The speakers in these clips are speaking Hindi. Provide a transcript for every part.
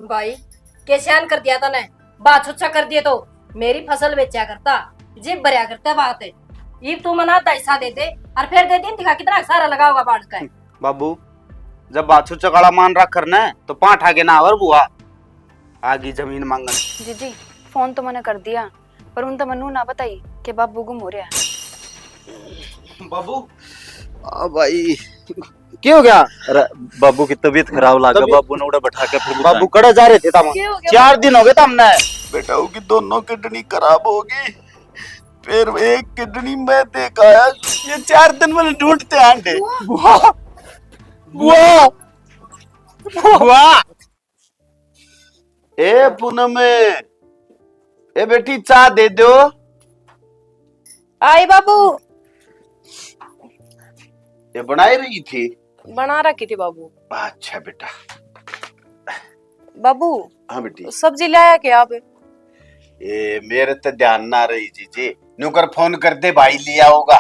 भाई कैसे कर दिया तने। बात छुच्छा कर दिए तो मेरी फसल बेचा करता, जिब भरया करता बात है। ये तू मना पैसा दे दे और फिर दे दिन दिखा कितना सारा लगा होगा बाढ़ का। बाबू जब बाछू चकाड़ा मान रख करना है तो पांठ आगे ना और बुआ आगी जमीन मांगन। जीजी फोन तो मैंने कर दिया पर उन तो मनु ना बताई कि बाबू गुम हो रहा है। बाबू भाई क्या हो गया? अरे बाबू की तबीयत खराब लागा। बाबू ने उड़ा बैठा के फिर बाबू कड़े जा रहे थे तम क्या हो गया? 4 दिन हो गए तमने बेटा की दोनों किडनी खराब हो गई। फिर एक किडनी में देख आया ये 4 दिन में ढूंढते आंटे। बुआ बुआ बुआ ए पूनम ए बेटी चाय दे दो। आई बाबू। ये बनाई रही थी? बना रखी थी बाबू। अच्छा बेटा। बाबू हाँ बेटी। सब्जी लाया क्या आप? ये मेरे तो ध्यान ना रही जी नुकर फोन कर दे भाई लिया होगा।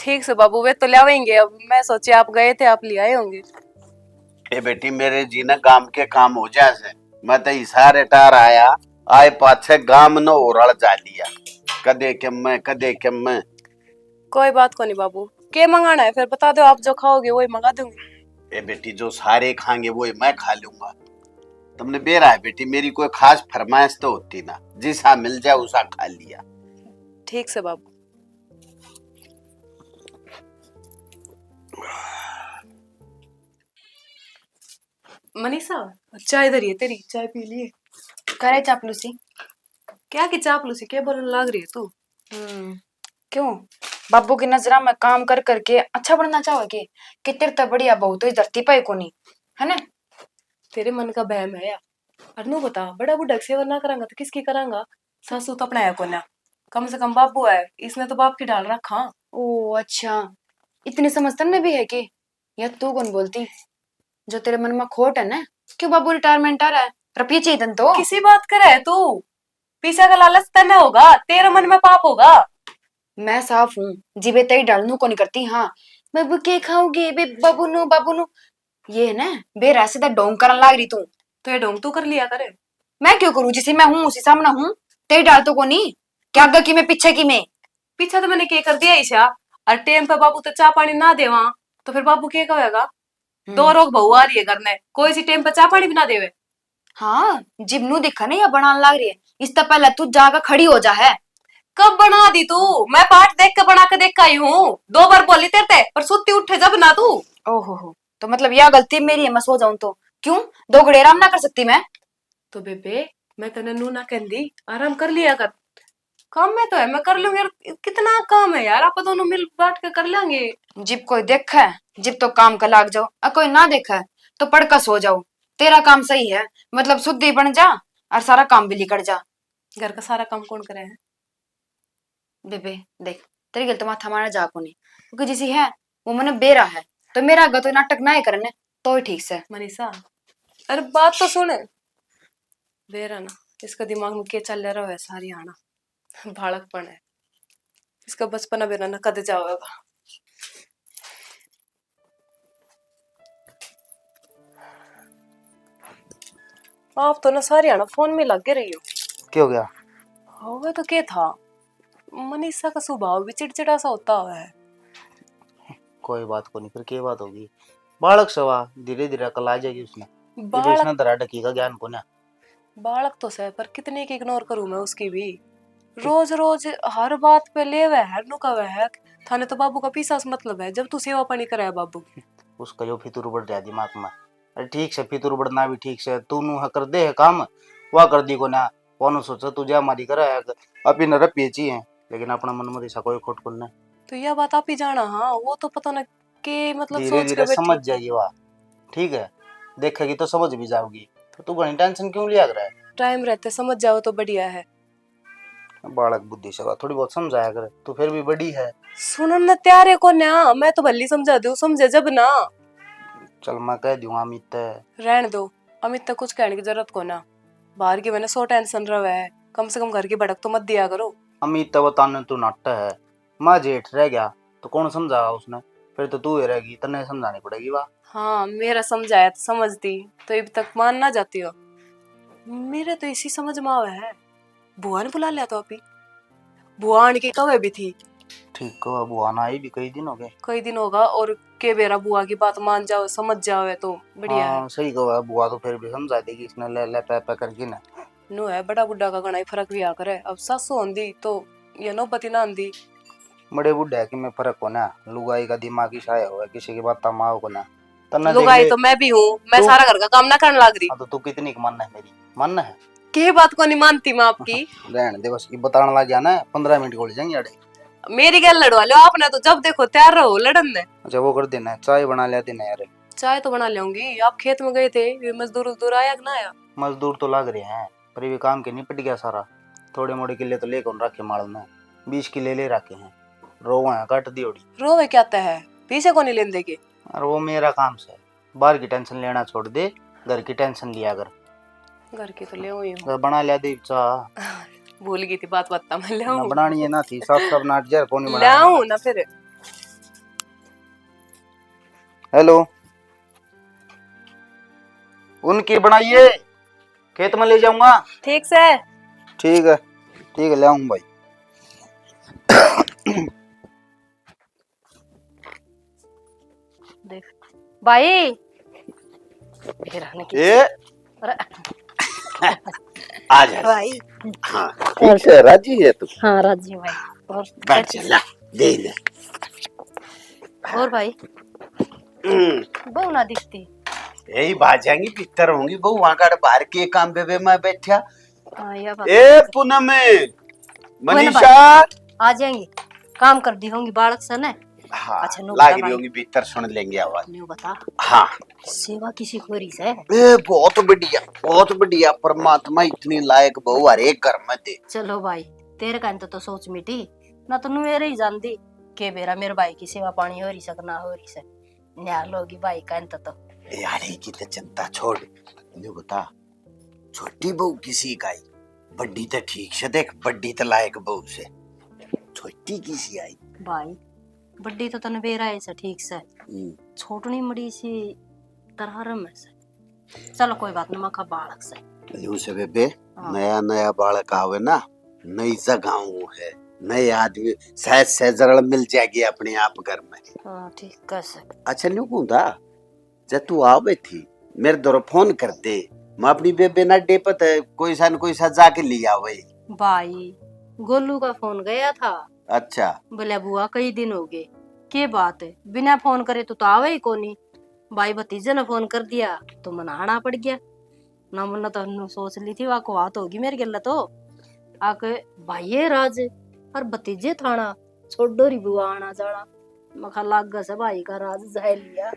ठीक से बाबू वे तो लावेंगे। अब मैं सोचे आप गए थे, आप ले आए होंगे। ए बेटी मेरे जी ना गांव के काम हो जाए मैं तो इशारे टार आया आए पाछे गांव न ओरल जा लिया कदे के मैं। कोई बात को नहीं बाबू। क्या मंगाना है फिर बता दो, आप जो खाओगे वही मंगा दूंगी। ए बेटी जो सारे खाएंगे वो मैं खा लूंगा। तुमने बेरा है बेटी मेरी कोई खास फरमाइश तो होती ना, जिसा मिल जाए उसा खा लिया। ठीक से बाबू। मनीषा चाय इधर ही है तेरी, चाय पी लिए? करे चापलूसी? क्या की चापलूसी क्या बोलने लग रही है तू? क्यों? बाबू की नजरा में काम कर करके अच्छा बनना चाहोगे कि तेरे तो बढ़िया बहू तो इस धरती पे को नहीं है ना? तेरे मन का बहम है या? अनु बता, बड़ा बुढ़ा की सेवा ना करांगा तो किसकी करांगा? सासू तो अपना है को ना, कम से कम बाबू है, इसने तो बाप की डाल रखा। ओ अच्छा, इतनी समझतन में भी है कि? या तू कौन बोलती? जो तेरे मन में खोट है ना, क्यों बाबू रिटायरमेंट आ रहा है? रुपये चाहिए तन तो। किसी बात करे है तू? पीछा का लालच तने होगा, तेरे मन में पाप होगा। मैं साफ हूँ, जीबे तई डालनू को नहीं करती। हाँ बाबू के खाओगे बे? बाबू नु ये है ना बेरा सीधा डोंग करन लाग रही तू। तो ये ढोंग तू कर लिया करे। मैं क्यों करूँ? जिसे मैं हूँ उसी सामने हूँ। तेरी डाल तो को नहीं क्या आगे की मैं पीछे की मैं। पीछा तो मैंने क्या कर दिया ईशा। और टेम पे बाबू तो चाय पानी ना देवा तो फिर बाबू क्या कहेगा? दो रोग बहू आ रही है घर में, कोई सी टेम पे चाय पानी भी ना देवे। हाँ जिबनू दिखा नहीं या बनाने लाग रही है, इससे पहले तू जाकर खड़ी हो जा है। कब बना दी तू? मैं पाठ देख के बना के देख के आई हूँ। 2 बार बोली तेरे ते पर सुत्ती उठे जब ना तू। ओहो हो, तो मतलब यह गलती मेरी है मैं सो जाऊं तो? क्यों दो घड़ी आराम ना कर सकती मैं? तो बेबे मैं तने नू ना कहंदी, आराम कर लिया कर। काम में तो है मैं कर लूंगी यार, कितना काम है यार, आप दोनों मिल बांट के कर लेंगे। जिब कोई देखा है जिब तो काम का लाग जाओ, और कोई ना देखा है तो पढ़कर सो जाओ। तेरा काम सही है, मतलब शुद्धि बन जा और सारा काम भी लिकड़ जा। घर का सारा काम कौन करे है? बेबे देख, तेरी गल तो माथा मारा जा को नहीं, क्योंकि जिसी है वो मैंने बेरा है तो मेरा अगर तो नाटक ना ही करने तो ही ठीक से। मनीषा अरे बात तो सुन। बेरा ना इसका दिमाग में क्या चल रहा है सारी आना बालकपन है इसका, बचपना बेरा ना कद जाओगा। आप तो ना सारी आना फोन में लग रही हो। क्या हो गया? होगा तो क्या था, मनीषा का स्वभाव भी चिड़चिड़ा सा होता हुआ है। कोई बात को नहीं फिर क्या बात होगी? बालक सवा धीरे धीरे अकल आ जाएगी उसने। बालक दरा ढकी का ज्ञान को ना। बालक तो सह पर कितने की इग्नोर करूं मैं उसकी भी। रोज रोज हर बात पे ले वह है नुका वह है। थाने तो बाबू का पीसा से मतलब है जब तू सेवा पानी कराया बाबू की। उसका जो फितूर बढ़ जाए दिमाग में। अरे ठीक से फितूर बढ़ना भी ठीक से तू नु कर दे है काम वह कर दी को ना। कौन सोचा तुझे हमारी कर अभी न रपिए है लेकिन अपना मन में ऐसा कोई खोट कुन। तो यह बात आप ही जाना। हाँ वो तो पता ना के मतलब धीरे सोच के धीरे समझ बैठी। जाएगी वह। ठीक है देखेगी तो समझ भी जाओगी। तो तू घनी टेंशन क्यों लिया कर? टाइम रहते समझ जाओ तो बढ़िया है। बालक बुद्धि से थोड़ी बहुत समझाया कर, तू फिर भी बड़ी है। सुनन न तैयार है को ना, मैं तो भली समझा दू समझे जब ना। चल मैं कह दूंगा अमित। रहने दो, अमित तक कुछ कहने की जरूरत को ना। बाहर की मैंने सो टेंशन रहा है, कम से कम घर की भड़क तो मत दिया करो। अमित बताने तू नट्ट है। माँ जेठ रह गया तो कौन समझागा उसने? फिर तो तू ही रहेगी तन्ने समझानी पड़ेगी वाह। हाँ मेरा समझाया तो समझती, तो अब तक मान ना जाती हो। मेरे तो इसी समझ में आवे है, बुआ ने बुला लिया तो अभी बुआ आने की कवे भी थी, ठीक हो, अब आना आई भी कई दिन हो गए। कई दिन होगा, और के बेरा बुआ की बात मान जाओ समझ जाओ तो बढ़िया है। हाँ सही कहो, बुआ तो फिर भी समझा देगी, इसने ले ले पे करके ना। नो है बड़ा बुड्ढा का घना ही फर्क भी आ करे, अब सासू आंदी तो ये नौबती ना आंदी। बड़े बुढ़े के में फर्क हो ना, लुगाई का दिमाग ही छाया हुआ है, किसी की बात माओ को ना। तन्ना देख लुगाई ले तो मैं भी हूँ, मैं तू- सारा घर का काम ना करने लग रही। हाँ तो तू कितनी की मानना है मेरी, मानना है? के बात को नहीं मानती मैं आपकी। रहने दे बस, की बताने लग गया ना 15 मिनट को ले जाएंगे अड़े। मेरी गैल लड़वा लो आपने, तो जब देखो तैयार रहो लड़न ने। अच्छा वो कर देना, चाय बना ले देना यार। चाय तो बना लूंगी, आप खेत में गए थे, ये मजदूर उजदूर आया कि ना आया? मजदूर तो लग रहे हैं, पर ये काम के निपट गया सारा। थोड़े मोड़े किले तो लेकर रखे माल में, 20 किले ले रखे हैं, रोवा है काट दी ओड़ी। रोवे क्या है, पीछे को नहीं लेने के। और वो मेरा काम से, बाहर की टेंशन लेना छोड़ दे, घर की टेंशन लिया कर। घर की तो ले हुई हूँ, तो बना लिया दे चाह, भूल गई थी बात बता, मैं ले ना आऊं बनानी है ना थी, सब सब नाट जार कौन ले बना। आऊं ना फिर। हेलो, उनकी बनाइए, खेत में ले जाऊंगा। ठीक से। ठीक है, ठीक है ले आऊंगा भाई। देख भाई, फिर आने की। ए अरे आ जा भाई। हाँ ठीक से राजी है तू? हाँ राजी भाई। और बैठ चला दे ले। और भाई बहू ना दिखती। यही बात जाएंगी भीतर होंगी बहु, वहां का बाहर के काम पे मैं बैठा। हाँ ये बात। ए पूनम मनीषा आ जाएंगी, काम कर दी होंगी बालक सन है। हाँ अच्छा, नो लाग बता रही भाई। होंगी, भीतर सुन लेंगे आवाज। न्यू बता, हाँ सेवा किसी खोरी से है। ए बहुत बढ़िया, परमात्मा इतनी लायक बहू हर एक घर में दे। चलो भाई, तेरे का तो सोच मिटी ना, तो मेरे ही जानती के बेरा मेरे भाई की सेवा पानी हो रही सक ना हो रही से न्याल होगी भाई का तो। यार की तो चिंता छोड़, न्यू बता, छोटी बहू किसी का आई, बड्डी तो ठीक से देख, बड्डी तो लायक बहू से, छोटी किसी आई। भाई बड्डी तो तने बेरा है से ठीक से, छोटनी मड़ी सी तरहरम है से। चलो कोई बात नहीं, मखा बालक से। न्यू से बेबे, हाँ। नया नया बालक आवे ना, नई जगह है, नए आदमी, शायद से जरड़ मिल जाएगी अपने आप घर में। हाँ ठीक कैसे। अच्छा न्यू कहूँगा, जब तू आवे थी मेरे दौर फोन कर दे, मैं अपनी बेबे ना डेपत है कोई सा न कोई सा जाके लिया आवे। भाई गोलू का फोन गया था। अच्छा बोले बुआ कई दिन हो गए, के बात है, बिना फोन करे तो आवे ही कोनी। भाई भतीजे ने फोन कर दिया तो मनाना पड़ गया ना, मना तो सोच ली थी वहाँ को बात होगी मेरे गला तो आके भाई ये राज और भतीजे थाना छोड़ो री बुआ आना जाना, मखा लाग से भाई का राज जाए लिया।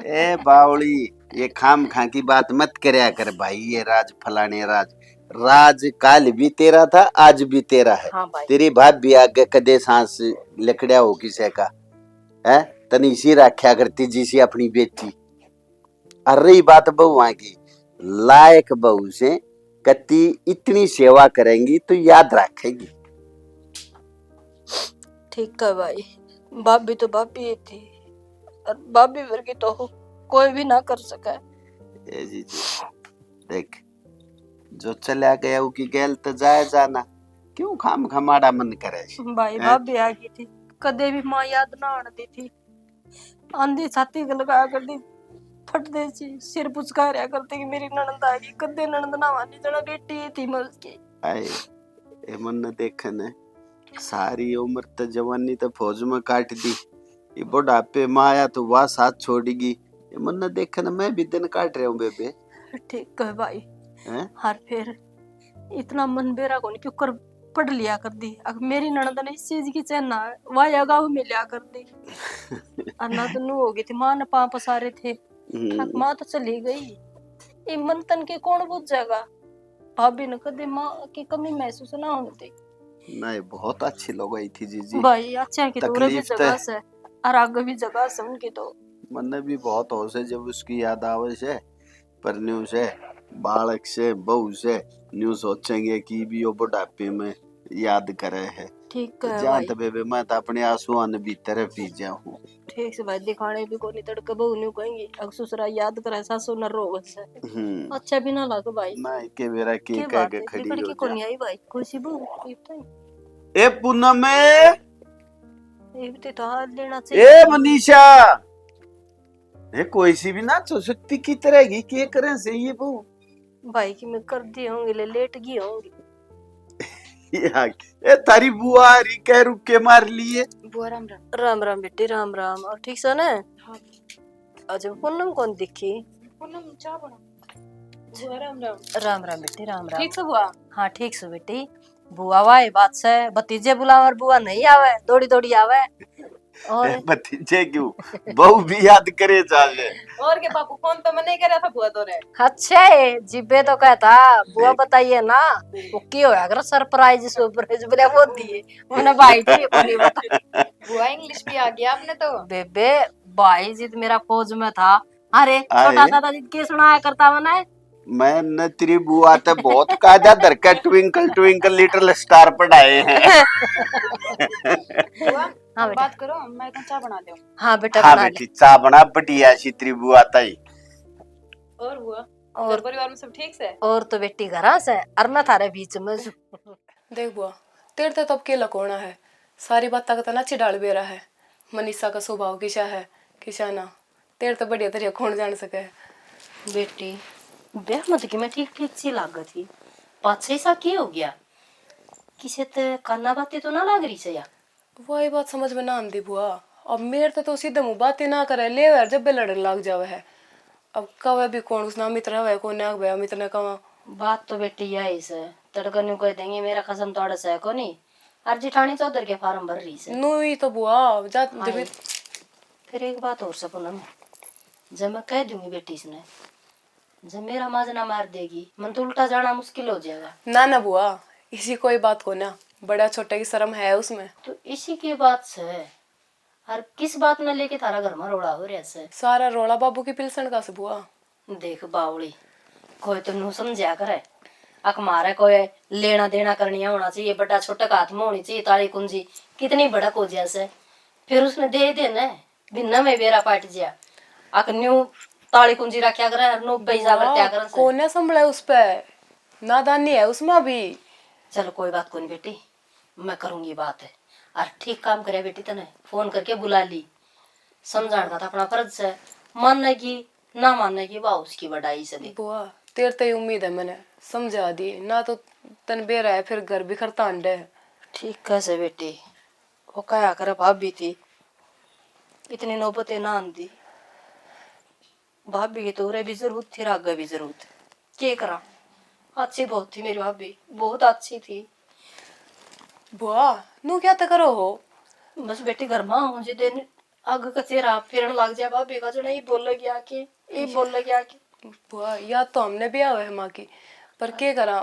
ए बावली, ये खाम खा की बात मत करया कर भाई, ये राज फलाने राज, राज काल भी तेरा था आज भी तेरा है। हाँ भाई। तेरी बात भी आगे कदे सांस लकड़िया हो किसे का है, तनी इसी रखा करती जिसी अपनी बेटी। और रही बात बहुआ की, लायक बहू से कति इतनी सेवा करेंगी तो याद रखेगी। ठीक है भाई, भाभी तो भाभी ही थी और भाभी वर्गी तो कोई भी ना कर सका। ए जी देख, जो चला गया वो की गैल तो जाए जाना, क्यों खाम खमाड़ा मन करे। भाई भाभी आ गई थी, कदे भी माँ याद ना आती थी, आंधी छाती को लगा कर दी फट दे सी, सिर पुचका रहा करते कि मेरी ननद आ गई, कदे ननद ना मानी जना बेटी थी मल की। आए ए मन देखने सारी उम्र तो जवानी तो फौज में काट दी, ये बुढ़ापे में आया तो वह साथ छोड़ेगी। ये मन देखने मैं भी दिन काट रहा हूँ बेबे। ठीक है भाई, हैं? हर फिर इतना मन बेरा को नहीं क्यों कर पढ़ लिया कर दी, अगर मेरी ननद ने इस चीज की चेना वह अगाऊ में लिया कर दी। अन्ना तो नू हो गई थी, माँ ने पाँव पसारे थे, माँ तो चली गई, ये मन तन के कौन बुझेगा। भाभी ने कदे माँ की कमी महसूस ना होने दी। नहीं बहुत अच्छी लोग आई थी जीजी भाई अच्छा की तो भी तकलीफ जगह से और आगे भी जगह से उनकी तो मन भी बहुत हो से जब उसकी याद आवे से, पर न्यू से बालक से बहू से न्यू सोचेंगे कि भी वो बुढ़ापे में याद करे है। ठीक है जान भाई, तो बेबे मैं तो अपने आंसू ने भीतर पी जाऊं। ठीक से भाई दिखाने भी को नहीं तड़के बहु नहीं कहेंगी अग ससुरा याद करे सासू न रो बस अच्छा भी ना लग भाई। ना के मेरा के के कह बात के है खड़ी बिगड़ हो के जा। कोनी आई भाई खुशी बहु ए पूनम ये भी तो हाथ लेना ए चाहिए मनीषा ये कोई सी भी ना तो सकती की तरह की के करें से ये बहू भाई की मैं कर दी होंगी लेट गई होंगी। ए तारी बुआ री कह रुक के मार लिए। बुआ राम राम। राम राम बेटी राम राम और ठीक से ना। हाँ आज पूनम कौन दिखी। पूनम चाय बना। बुआ राम राम। राम राम बेटी राम राम। ठीक से बुआ। हाँ ठीक से बेटी बुआ वाई बात से भतीजे बुलावे और बुआ नहीं आवे दौड़ी दौड़ी आवे और भतीजे क्यों बहू भी याद करे चाहे। और के बापू फोन तो मैंने करा था बुआ तो रे। अच्छे जिबे तो कहता बुआ बताइए ना वो की होया अगर सरप्राइज सरप्राइज बोले वो दिए मैंने भाई जी को नहीं बता। बुआ इंग्लिश भी आ गया आपने तो। बेबे भाई जी मेरा फौज में था। अरे आए। छोटा दादा जी के सुनाया करता मैंने मैं न तेरी बुआ तो बहुत कायदा दर का ट्विंकल ट्विंकल लिटिल स्टार पढ़ाए हैं। बुआ हाँ अब बेटा बात करो मैं तो चाय बना दो। हाँ बेटा हाँ बना ले। बेटी चा बना बढ़िया सी तेरी बुआ ताई। और बुआ और परिवार में सब ठीक से। और तो बेटी घरा से और मैं थारे बीच में देख बुआ तेरे तो तब के लकोना है सारी बात का ना चिडाल बेरा है मनीषा का स्वभाव किसा है किसा ना तेरे तो बढ़िया तरीके खोण जान सके है। बेटी ब्याह मत कि मैं ठीक ठीक सी लाग थी 5-6 साल की हो गया किसे ते काना बातें तो ना लाग रही से या वही बात समझ में ना आंदी बुआ अब मेरे तो सीधे मुंह बातें ना करे ले यार जब भी लड़ने लग जावे है अब कवे भी कौन उसना मित्र है कौन ना भैया मित्र ने कहा बात तो बेटी यही से तड़कन कह देंगे मेरा कसम तोड़ से को नहीं और जिठानी चौधर के फार्म भर रही से नु ही तो बुआ जा जब फिर एक बात और सपना जब मैं कह दूंगी बेटी से जब मेरा माजना मार देगी मन तो उल्टा जाना मुश्किल हो जाएगा। ना बुआ इसी कोई बात को ना बड़ा छोटे की शर्म है उसमें तो इसी के बात से हर किस बात में लेके थारा घर में रोड़ा हो रहा से सारा रोला बाबू की पिलसन का से बुआ। देख बावली कोई तो नु समझा करे अक मारे कोई लेना देना करनी होना चाहिए बड़ा छोटा का हाथ में होनी चाहिए ताली कुंजी कितनी बड़क हो जैसे फिर उसने दे देना बिना में बेरा पाट जिया अक न्यू ताली कुंजी रखा करे नो पैसा बरत्या करे कौन है संभला उस पे नादानी है उसमें अभी। चलो कोई बात कोई बेटी मैं करूंगी बात है और ठीक काम करे बेटी तने फोन करके बुला ली समझाने का था अपना फर्ज है मानने की ना मानने की वाह उसकी बढ़ाई से दी। बुआ तेरे तो उम्मीद है मैंने समझा दी ना तो तन बेरा है फिर घर बिखरता अंडे है। ठीक कैसे बेटी वो क्या करे भाभी थी इतनी नौबतें ना आंदी भाभी की तो रे भी जरूरत थी राग भी जरूरत क्या करा अच्छी बहुत थी मेरी भाभी बहुत अच्छी थी। बुआ नू क्या तो करो हो बस बेटी घर में मुझे दिन आग का चेहरा फिरन लग जाए भाभी का जो नहीं बोल गया कि ये बोल गया कि बुआ याद तो हमने भी आवे है माँ की पर क्या करा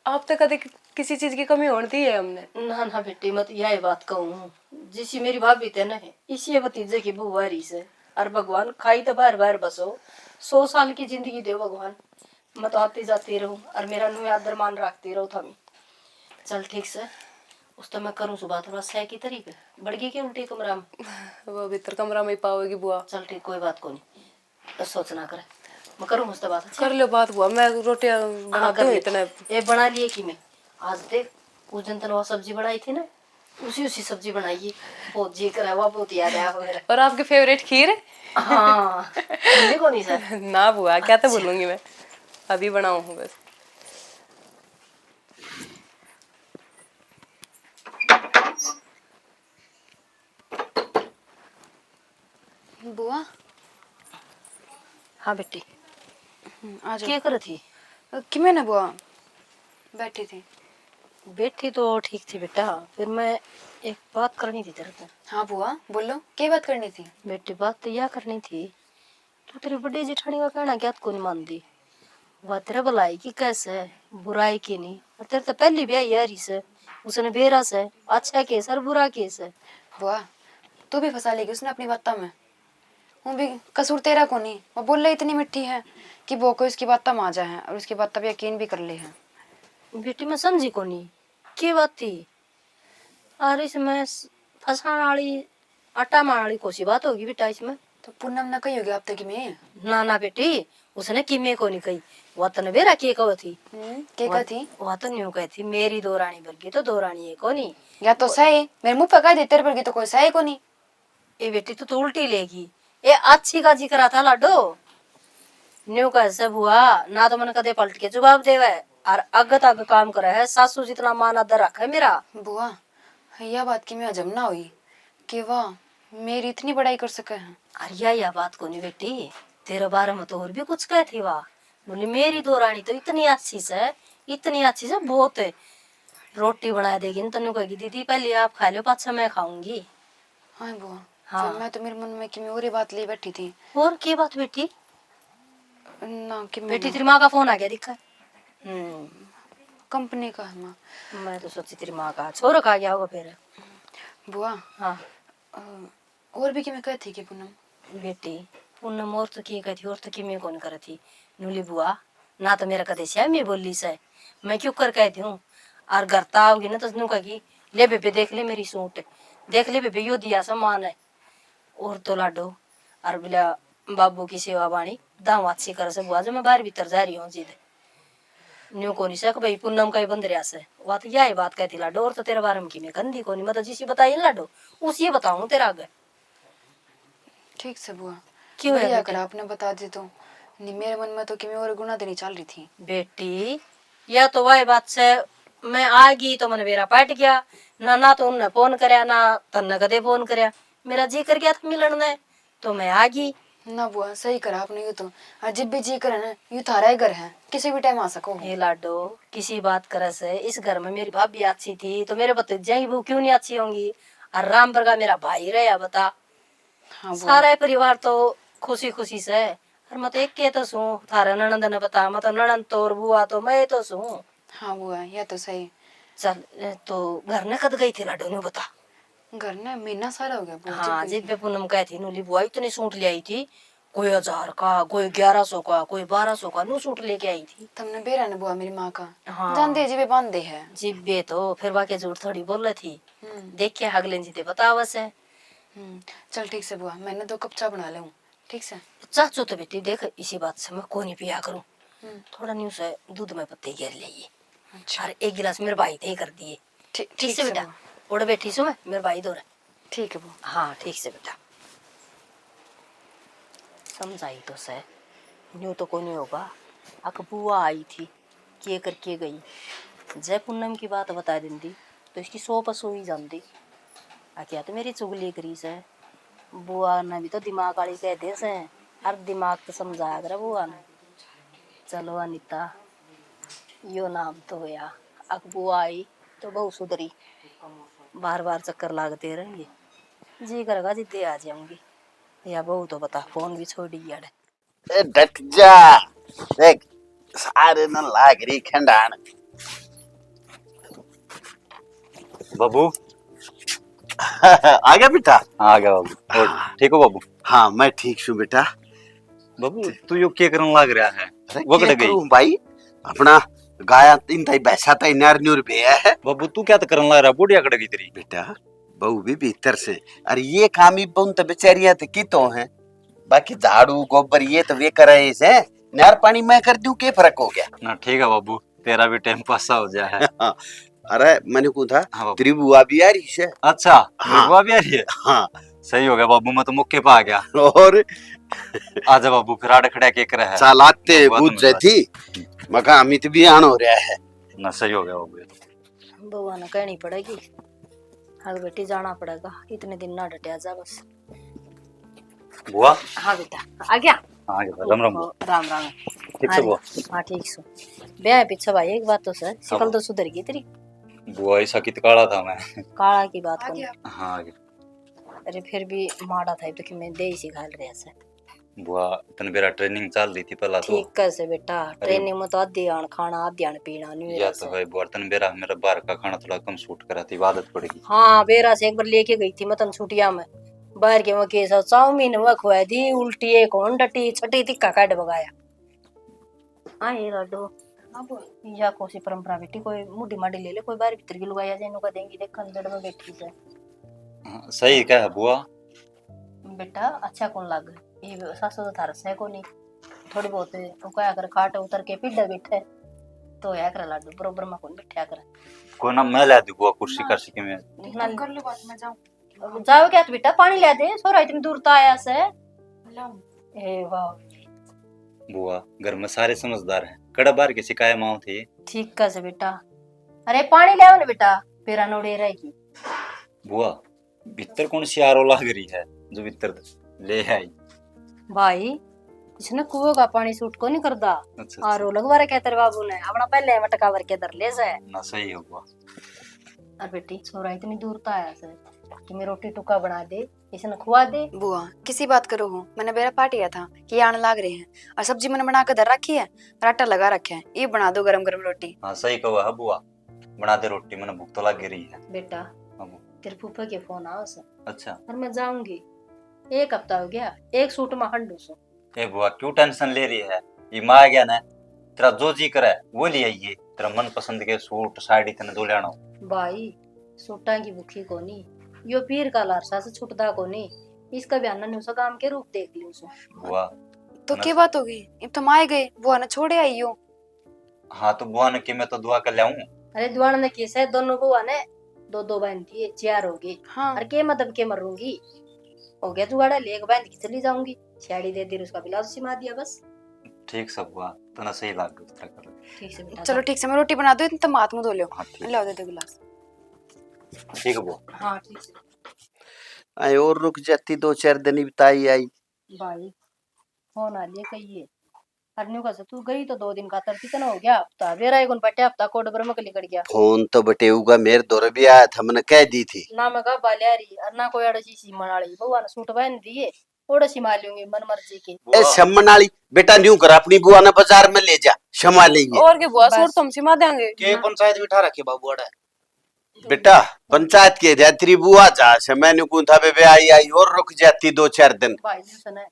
आप तो कभी किसी चीज की कमी होती है हमने। ना ना बेटी मत यही बात कहूँ जिसी मेरी भाभी थे ना इसी भतीजे की बुआरी से और भगवान खाई तो बार बार बसो 100 साल की जिंदगी दे भगवान मैं तो आती जाती रहूं और मेरा नु आदर मान रखती रहूं थमी। चल ठीक से उस तो मैं करूँ सुबह थोड़ा सह की तरीके बढ़ गई के उल्टी कमरा में वो भीतर कमरा में ही पाओगी बुआ। चल ठीक कोई बात को नहीं तो सोचना करे मैं करूँ उस तो बात कर लो बात बुआ मैं रोटियां बनाती हूँ इतने। ये बना लिए कि मैं आज देख उस दिन तने वो सब्जी बनाई थी ना उसी सब्जी बनाई बहुत जी कर हुआ बहुत याद आया मेरा। और आपकी फेवरेट खीर है? हाँ मुझे को नहीं सर ना बुआ क्या तो बोलूंगी मैं अभी बनाऊँ हूँ बस। बुआ हाँ बेटी आ जाओ। क्या कर थी कि मैं ना बुआ बैठी थी। बैठी तो ठीक थी बेटा फिर मैं एक बात करनी थी तेरे से। हाँ बुआ बोलो क्या बात करनी थी। बेटी बात तो यह करनी थी तू तेरी बड़ी जेठानी का कहना क्या को नहीं मानती वह तेरा भलाई की कैसे बुराई की नहीं और तेरे तो पहली ब्याह यारी से उसने बेरा से अच्छा केस और बुरा केस है। बुआ तू भी फंसा लेगी उसने अपनी बातों में वो भी कसूर तेरा को नहीं वो बोल रही इतनी मिट्टी है कि वो को उसकी बात आ जाए और उसकी बात यकीन भी कर ले है। बेटी मैं समझी को नहीं क्या बात थी और इसमें फसाने वाली आटा मारने वाली कोसी बात होगी बेटा इसमें। तो पूनम ना कही होगी अब तक में। ना ना बेटी, उसने किमे को नहीं कही, वह तो बेरा के कहो थी। के का थी? वह तो न्यू कही थी मेरी दो रानी बरगी तो दो रानी है को नहीं। या तो सही मेरे मुंह पे कह दे, तेरे पर की तो कोई सही को नहीं। ये बेटी तो उल्टी लेगी, ये अच्छी का जिक्र था लाडो। न्यू कैसे बुआ ना तो मन कदे पलट के जवाब देवे और अग तक काम करे है, सासू जितना मान आदर रखे मेरा। बुआ यह बात की मैं हजम ना हुई कि वाह मेरी इतनी बड़ाई कर सके हैं। अरे यह बात को नहीं बेटी, तेरे बारे में तो और भी कुछ कहे थी वाह। बोली मेरी दो रानी तो इतनी अच्छी से, इतनी अच्छी से बहुत है। रोटी बना देगी न तो कहेगी दीदी पहले आप खा लो पाछा मैं खाऊंगी। हाँ बुआ। हाँ। फिर मैं तो मेरे मन में कि मैं और ये बात ले बैठी थी और क्या बात बेटी? ना कि बेटी तेरी माँ का फोन आ गया दिखा। कंपनी का है माँ। मैं तो सोची तेरी माँ का छोरो खा गया होगा फिर। बुआ हाँ और भी कि मैं कहती कि पूनम बेटी, पूनम और तो की कहती और तो की मैं कौन कर थी। नूली बुआ ना तो मेरा कदे श्याम में बोली से मैं क्यों कर कहती हूँ। और घर ता आओगी ना तो नू कहेगी ले बेबे देख ले मेरी सूट, देख ले बेबे यो दिया सामान है। और तो लाडो और बोला बाबू की सेवा बाणी दाम अच्छी कर से बुआ जो मैं बाहर भीतर जा रही हूँ जीदे न्यू को नहीं सक भाई पूनम का ही बंद रहा से। वह तो यही बात कहती लाडो, और तो तेरे बारे में की मैं कंधी को नहीं, मतलब जिसी बताई लाडो उसी बताऊँ तेरा आगे। ठीक से बुआ क्यों है बढ़िया बेटी? कर आपने बता दी तो नहीं मेरे मन में तो कि मैं और गुना देनी चल रही थी। बेटी या तो वही बात से मैं आ गई तो मन मेरा पट गया ना, ना तो उनने फोन करया ना तन्ने कदे फोन करया, मेरा जी कर गया था मिलन ने तो मैं आ गई। ना बुआ सही करा आपने। यू तो जब भी जी करे ना यू थारा ही घर है, किसी भी टाइम आ सको। हे लाडो किसी बात करे से इस घर में मेरी भाभी अच्छी थी तो मेरे भतीजे ही वो क्यों नहीं अच्छी होंगी। और राम का मेरा भाई रहा बता। हाँ बुआ। सारा परिवार तो खुशी खुशी से और मैं तो एक के तो सू थारा ननंद ने बता, मैं तो ननंद तो और बुआ तो मैं तो सू। हाँ बुआ यह तो सही। चल तो घर ने कद गई थी लाडो ने बता। घर ने महीना सारा हो गया बुआ। हाँ जिद पे पूनम कहती नूली बुआ इतनी सूट ले आई थी, कोई 1000 का, कोई 1100 का, कोई 1200 का नू सूट लेके आई थी। तुमने बेरा ने बुआ मेरी माँ का हाँ जानते जी बांध दे है। जिब्बे तो फिर वाके झूठ थोड़ी बोल रही थी। देख के हगले जी बतावस है। चल ठीक से बुआ मैंने दो कप चाय बना ले हूँ। ठीक से चाचो तो बेटी देख इसी बात से मैं को नहीं पिया करूँ, थोड़ा न्यूज है दूध में पत्ते घेर ले अच्छा और एक गिलास मेरे भाई थे कर दिए। ठीक से बेटा उड़ बैठी सो मैं मेरे भाई दो रहे। ठीक है बुआ। हाँ ठीक से बेटा समझाई तो से न्यू तो को नहीं होगा। अक बुआ आई थी के करके गई, जय पूनम की बात बता देती तो इसकी 100 पसो ही जानती। क्या तो मेरी चुगली करी से बुआ ने भी तो दिमाग वाली कहते से हर दिमाग तो समझाया कर बुआ ने। चलो अनिता यो नाम तो होया, अक बुआ आई तो बहु सुधरी, बार बार चक्कर लागते रहेंगे जी करेगा जिद्दे आ जाऊंगी या बहू तो बता फोन भी छोड़ दिया। ए डट जा देख सारे न लाग रही खंडान। बाबू आ गया बेटा? आ गया बाबू। और ठीक हो बाबू? हाँ मैं ठीक हूँ बेटा। बाबू तू यो क्या करने लग रहा है? अरे वो क्या कट गई करूं भाई, अपना गाया तीन ताई बैसा ताई नार न्यूर पे है। बाबू तू क्या तो करने लग रहा? बुढ़िया कट गई तेरी। बेटा बहू भी भीतर से, अरे ये काम ही बहु तो बेचारियां तो की तो है, बाकी झाड़ू गोबर ये तो वे करे से, नार पानी मैं कर दूं के फर्क हो गया ना ठीक है बाबू, तेरा भी टाइम पास हो जाए है। अरे मैंने कहा था हाँ बाबू। तेरी बुआ भी आ रही है। अच्छा हाँ। बुआ भी आ रही है? हाँ सही हो गया बाबू, मैं तो मुक्के पे आ गया। और आजा बाबू फिर आड़े खड़ा के करे है। चालाते बुआ तो बुझ मिल रहा जाती मका अमित भी आन हो रहा है। ना सही हो गया बाबू ये तो। बुआ ने कहनी पड़ेगी हाँ बेटी जाना पड़ेगा, इतने दिन ना डटिया जा बस। बुआ हाँ बेटा आ गया। आ गया। राम राम बुआ। राम राम। ठीक से बुआ? हाँ ठीक सो ब्याह पीछे भाई एक बात तो सर शिकल तो सुधर गई तेरी। बुआ ऐसा कित काला था मैं। काला की बात आ को गया। हाँ आ गया। अरे फिर भी माड़ा था तो कि मैं दे ही घाल रहा से। बुआ तन मेरा ट्रेनिंग चल रही थी पहला तो। ठीक कैसे बेटा ट्रेनिंग में तो आधी आन खाना आधी आन पीना नहीं या है तो भाई बुआ तन मेरा बाहर का खाना थोड़ा कम सूट करा थी, आदत पड़ेगी। हाँ बेरा से एक बार लेके गई थी मतन छुटिया में बाहर के वहाँ के चाउमीन वह खुआ दी उल्टी एक और डटी छठी टिक्का काट बगाया। हाँ ये लाडो हाँ बुआ। या कोसी परंपरा बेटी कोई मुड्डी माडी ले ले कोई बाहर भीतर की लुगाई आ जाए इनको देंगी देख खंजड़ में बैठी से हाँ, सही कहा बुआ। बेटा अच्छा कौन लग ये सासू तो थार से को नहीं थोड़ी बहुत तो क्या कर खाट उतर के पीढ़ा बैठे तो या कर लाडू बरोबर में कौन बैठा कर कोई ना मैं ला दूँ बुआ कुर्सी कर सके मैं। कर लो बात, मैं जाऊँ। जाओ क्या तो बेटा पानी ले दे सोरा इतनी दूर तो आया से लाऊं। ए वाह बुआ घर में सारे समझदार हैं, कड़ा बार की शिकायत माओ थे। ठीक का से बेटा अरे पानी ले आओ ना बेटा पेरा नोड़े रहेगी बुआ भीतर कौन सी आरो लाग रही है जो भीतर ले आई। भाई इसने कुएं का पानी सूट को नहीं करता अच्छा आरो लगवा रखे तेरे बाबू ने अपना पहले मटका भर के दर ले जाए ना सही हो बुआ। और बेटी छोरा इतनी दूर तो आया से कि मैं रोटी टुका बना दे इसने खुआ दे बुआ किसी बात करो हो, मैंने बेरा पाटिया था कि आने लाग रहे हैं और सब्जी मैंने बना कर धर रखी है और आटा लगा रखे है, ये बना दो गरम गरम रोटी। हाँ सही कहा है बुआ, बना दे रोटी, मैंने भूख तो लग रही है। बेटा हाँ बुआ। तेरे फूफा के फोन आओ से अच्छा और मैं जाऊंगी एक हफ्ता हो गया एक सूट में हंडू सो ए बुआ क्यों टेंशन ले रही है, ये माँ आ गया ना तेरा जो जी करे वो ले आइए, तेरा मन पसंद के सूट साड़ी तेने दो लेना। भाई सूटा की भूखी कोनी यो पीर का लारसा से छुटदा कोनी इसका बयान ने उस काम के रूप देख लियो सो बुआ तो क्या बात होगी, अब तुम आए गए बुआ ने छोड़े आई हो। हाँ तो बुआ ने कि मैं तो दुआ कर लाऊं। अरे दुआन ने कैसे दोनों बुआ ने दो दो बहन थी चार हो गई हाँ और के मतलब के मरूंगी हो गया जुगाड़ा ले एक बहन की चली जाऊंगी साड़ी दे दी उसका ब्लाउज सिमा दिया बस ठीक सब बुआ तना सही लाग गया कर। ठीक से बेटा चलो ठीक से मैं रोटी बना दो, तुम हाथ मुंह धो लो। हाँ ठीक लाओ दे दो गिलास। ठीक है बुआ। हाँ ठीक से आई और रुक जाती 2-4 दिन ही बिताई आई। भाई फोन आ लिया कहिए अरन्यू का से तू गई तो 2 दिन का तर कितना हो गया हफ्ता बेरा एक बटे हफ्ता कोड ब्रह्म के निकल गया फोन तो बटेऊगा मेरे दौर भी आया था, मैंने कह दी थी। ना मैं कहा बालियारी और ना कोई अड़सी सी मनाली बुआ ने सूट पहन दिए ओड़े सी मार लूंगी मन मर्जी की ए शमन वाली बेटा न्यू कर अपनी बुआ ने बाजार में ले जा क्षमा लेंगे। और के बुआ बस। सूट तुम सिमा देंगे के पंचायत बिठा रखे बाबू अड़ा बेटा पंचायत के जात्री बुआ जा से मैंने कौन था बे आई आई और रुक जाती 2-4 दिन। भाई जी सुने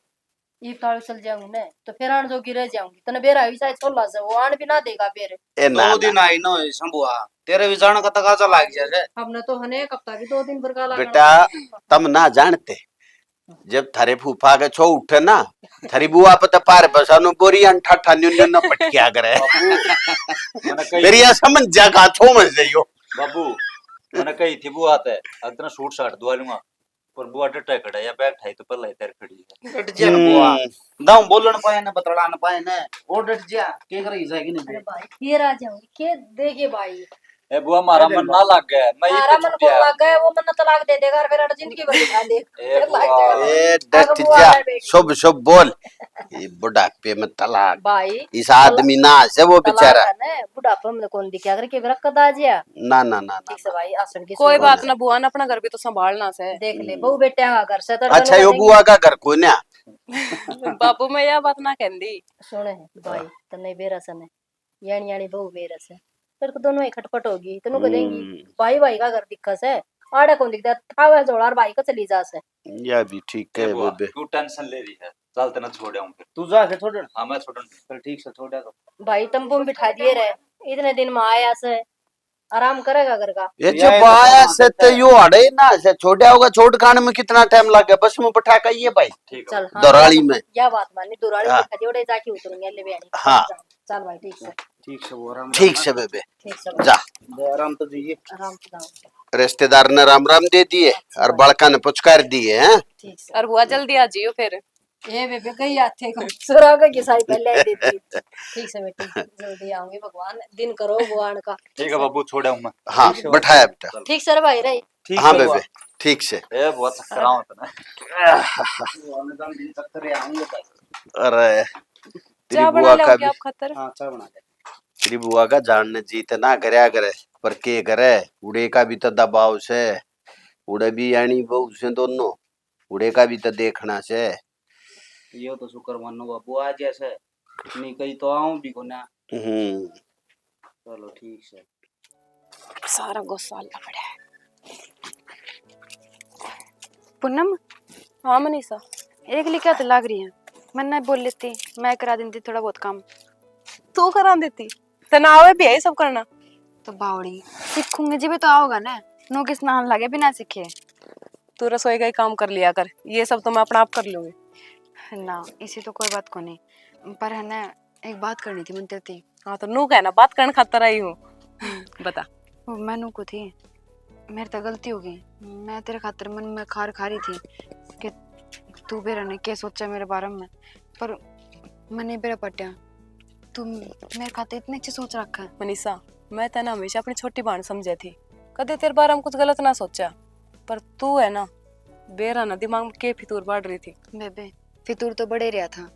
ये ताल चल जाऊंगी ना तो फिर आन जोगी रह जाऊंगी तने बेरा भी शायद छोला से वो आन भी ना देगा फिर ए ना 2 दिन आई नो शंभुआ तेरे भी जाने का तकाजा लाग जाए। हमने तो हने एक हफ्ता की 2 दिन बरका लगा बेटा तम ना जानते जब थारे फूफा के छो उठे ना थारी बुआ पता पार बसानो बोरी अंठा न्यू न पटकिया करे मैंने कही मेरी या समझ जा का छो मत जाइयो। बाबू मैंने कही थी बुआ आते अगर सूट साट दुआ लूंगा पर बुआ डटा खड़ा या बैग ठाई तो पल्ला इधर खड़ी है। डट जा बुआ दाऊ बोलन पाए ना बतड़ा ना पाए ना वो डट जा के करे जाएगी अरे नहीं। भाई फिर आ जाऊंगी के देखे भाई ए बुआ मारा मन ना लग गया मैं ये मारा पे मन को छुट्टिया। लग गया वो मन तलाक दे देगा और फिर अड़ जिंदगी भर खा ले ए फिर लाग बुआ। जाएगा। ए अगर डट बुआ जा है बेटी। शुभ शुभ बोल ये बुढ़ापे में तलाक भाई इस आदमी ना से वो बेचारा तलाक है ना बुढ़ापे में कौन दिखा कर के बरकत आ जिया ना ना ना ठीक से भाई आसन की कोई सुन बात ना बुआ ने अपना घर भी तो संभालना से। देख ले बहू बेटे का घर से तो अच्छा यो बुआ का घर को ना बापू मैं यह बात ना कहंदी सुने भाई तने बेरस ने यानी यानी बहू बेरस है फिर तो दोनों ही खटपट होगी तनु को देंगी भाई भाई का घर दिक्कत है आड़े कौन दिखता थावे जोड़ार भाई का चली जा से या भी ठीक ए है बुआ बेबे। क्यों टेंशन ले रही है, चल तेना छोड़ आऊं फिर। तू जा के छोड़ हाँ मैं छोड़ चल ठीक से छोड़ दो। भाई टम्पू में बिठा दिए रहे इतने दिन में आया से आराम करेगा घर का ये ये जब तो आया कहाँ से देता तो है? यो अड़े ना से छोड़ा होगा छोड़ खाने में कितना टाइम लग गया बस में बैठा कर ये भाई ठीक है। चल हाँ दौराली में या बात मानी दुराली हाँ। बिठा दिए ओड़े जाके उतरूंगी अल्ले बयानी हाँ। चल भाई ठीक से ठीक से वो आराम ठीक से बेबे ठीक से जा आराम तो दीजिए। आराम से जाओ रिश्तेदार ने राम राम दे दिए और बड़का ने पुचकार दिए हैं। ठीक से और बुआ जल्दी आ जियो फिर। ये बेबे कहीं आते को सुरा का किसाई पहले ही देती ठीक से बेटी जल्दी आऊंगी भगवान दिन करो भगवान का ठीक है बाबू छोड़ आऊं मैं। हाँ बैठाया बेटा ठीक सर भाई रही ठीक हाँ है बुआ। बेबे ठीक से। ए बुआ चक्कर आऊं तना। बुआ ने दम दिन चक्कर आऊंगे बस। अरे तेरी चाय बुआ बना का लो भी क्या आप खतर। हां चाय बना दे। तेरी बुआ का जानने जीत ना करया करे पर के करे उड़े का भी तो दबाव से उड़े भी यानी बहू से दोनों उड़े का भी तो देखना से। यो तो शुक्र मानो बाबू आ जैसे नहीं कहीं तो आऊं भी को ना। चलो ठीक से। सारा गुस्सा पड़ा है। पूनम हाँ मनीषा एक लिए क्या तो लाग रही है, मैं नहीं बोल लेती, मैं करा देती थोड़ा बहुत काम। तू करा देती। तना आवे भी है सब करना। तो बावड़ी सीखूंगी जी भी तो आओगा ना, नो किस नहान लगे बिना सीखे। तू रसोई का ही काम कर लिया कर, ये सब तो मैं अपना आप कर लूंगी। ना इसी तो कोई बात को नहीं, पर है ना एक बात करनी थी मनते थी। हाँ तो नू कहना बात करने खातर आई हूँ। बता। वो मैनू को थी, मेरी तो गलती हो गई। मैं तेरे खातिर मन में खार खारी थी कि तू बेरा ने क्या सोचा मेरे बारे में, पर मैंने बेरा पटिया। तू मेरे खातिर इतनी अच्छी सोच रखा है। मनीषा, मैं तेना हमेशा अपनी छोटी बहन समझे थी, कदे तेरे बारे में कुछ गलत ना सोचा, पर तू है ना बेरा ना दिमाग में के फितूर बढ़ रही थी। बेबे फितूर तो बड़े रहा था,